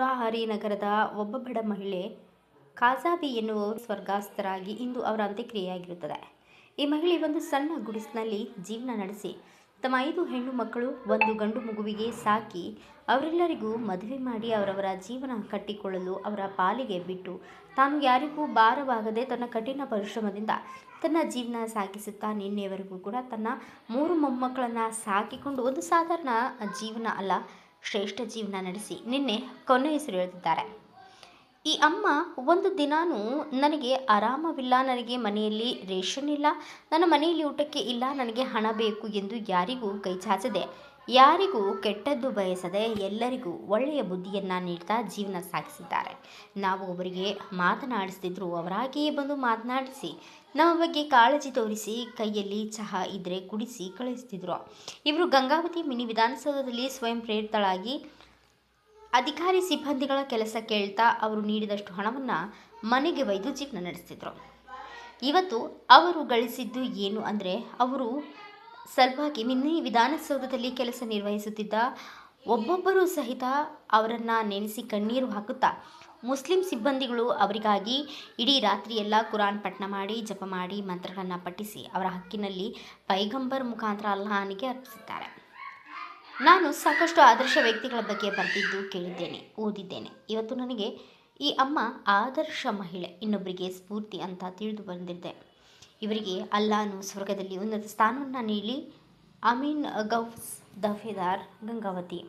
ಗುವಾಹರಿ ನಗರದ ಒಬ್ಬ ಬಡ ಮಹಿಳೆ ಕಾಜಾಬಿ ಎನ್ನುವವರು ಸ್ವರ್ಗಸ್ಥರಾಗಿ ಇಂದು ಅವರ ಅಂತ್ಯಕ್ರಿಯೆಯಾಗಿರುತ್ತದೆ. ಈ ಮಹಿಳೆ ಒಂದು ಸಣ್ಣ ಗುಡಿಸಿನಲ್ಲಿ ಜೀವನ ನಡೆಸಿ ತಮ್ಮ 5 ಹೆಣ್ಣು ಮಕ್ಕಳು, 1 ಗಂಡು ಮಗುವಿಗೆ ಸಾಕಿ ಅವರೆಲ್ಲರಿಗೂ ಮದುವೆ ಮಾಡಿ ಅವರವರ ಜೀವನ ಕಟ್ಟಿಕೊಳ್ಳಲು ಅವರ ಪಾಲಿಗೆ ಬಿಟ್ಟು ತಾನು ಯಾರಿಗೂ ಭಾರವಾಗದೆ ತನ್ನ ಕಠಿಣ ಪರಿಶ್ರಮದಿಂದ ತನ್ನ ಜೀವನ ಸಾಗಿಸುತ್ತಾ ನಿನ್ನೆಯವರೆಗೂ ಕೂಡ ತನ್ನ 3 ಮೊಮ್ಮಕ್ಕಳನ್ನು ಸಾಕಿಕೊಂಡು ಒಂದು ಸಾಧಾರಣ ಜೀವನ ಅಲ್ಲ, ಶ್ರೇಷ್ಠ ಜೀವನ ನಡೆಸಿ ನಿನ್ನೆ ಕೊನೆಯುಸಿರೆಳೆದಿದ್ದಾರೆ. ಈ ಅಮ್ಮ ಒಂದು ದಿನಾನೂ ನನಗೆ ಆರಾಮವಿಲ್ಲ, ನನಗೆ ಮನೆಯಲ್ಲಿ ರೇಷನ್ ಇಲ್ಲ, ನನ್ನ ಮನೆಯಲ್ಲಿ ಊಟಕ್ಕೆ ಇಲ್ಲ, ನನಗೆ ಹಣ ಬೇಕು ಎಂದು ಯಾರಿಗೂ ಕೈ ಚಾಚದೆ, ಯಾರಿಗೂ ಕೆಟ್ಟದ್ದು ಬಯಸದೆ ಎಲ್ಲರಿಗೂ ಒಳ್ಳೆಯ ಬುದ್ಧಿಯನ್ನು ನೀಡ್ತಾ ಜೀವನ ಸಾಗಿಸಿದ್ದಾರೆ. ನಾವು ಅವರಿಗೆ ಮಾತನಾಡಿಸ್ತಿದ್ರು, ಅವರಾಗಿಯೇ ಬಂದು ಮಾತನಾಡಿಸಿ ನಮ್ಮ ಬಗ್ಗೆ ಕಾಳಜಿ ತೋರಿಸಿ ಕೈಯಲ್ಲಿ ಚಹಾ ಇದ್ದರೆ ಕುಡಿಸಿ ಕಳಿಸ್ತಿದ್ರು. ಇವರು ಗಂಗಾವತಿ ಮಿನಿ ವಿಧಾನಸೌಧದಲ್ಲಿ ಸ್ವಯಂ ಪ್ರೇರಿತಳಾಗಿ ಅಧಿಕಾರಿ ಸಿಬ್ಬಂದಿಗಳ ಕೆಲಸ ಕೇಳ್ತಾ ಅವರು ನೀಡಿದಷ್ಟು ಹಣವನ್ನು ಮನೆಗೆ ಒಯ್ದು ಜೀವನ ನಡೆಸ್ತಿದ್ರು. ಇವತ್ತು ಅವರು ಗಳಿಸಿದ್ದು ಏನು ಅಂದರೆ, ಅವರು ಸಲುವಾಗಿ ಮಿನಿ ವಿಧಾನಸೌಧದಲ್ಲಿ ಕೆಲಸ ನಿರ್ವಹಿಸುತ್ತಿದ್ದ ಒಬ್ಬೊಬ್ಬರೂ ಸಹಿತ ಅವರನ್ನು ನೆನೆಸಿ ಕಣ್ಣೀರು ಹಾಕುತ್ತಾ ಮುಸ್ಲಿಂ ಸಿಬ್ಬಂದಿಗಳು ಅವರಿಗಾಗಿ ಇಡೀ ರಾತ್ರಿಯೆಲ್ಲ ಕುರಾನ್ ಪಠಣ ಮಾಡಿ, ಜಪ ಮಾಡಿ, ಮಂತ್ರಗಳನ್ನು ಪಠಿಸಿ ಅವರ ಹಕ್ಕಿನಲ್ಲಿ ಪೈಗಂಬರ್ ಮುಖಾಂತರ ಅಲ್ಲಾಹನಿಗೆ ಅರ್ಪಿಸಿದ್ದಾರೆ. ನಾನು ಸಾಕಷ್ಟು ಆದರ್ಶ ವ್ಯಕ್ತಿಗಳ ಬಗ್ಗೆ ಬರೆದಿದ್ದು ಕೇಳಿದ್ದೇನೆ, ಓದಿದ್ದೇನೆ. ಇವತ್ತು ನನಗೆ ಈ ಅಮ್ಮ ಆದರ್ಶ ಮಹಿಳೆ, ಇನ್ನೊಬ್ಬರಿಗೆ ಸ್ಫೂರ್ತಿ ಅಂತ ತಿಳಿದು ಬಂದಿದೆ. ಇವರಿಗೆ ಅಲ್ಲಾಹನು ಸ್ವರ್ಗದಲ್ಲಿ ಉನ್ನತ ಸ್ಥಾನವನ್ನು ನೀಡಲಿ. ಅಮೀನ್. ಗೌಸ್ ದಫೇದಾರ್, ಗಂಗಾವತಿ.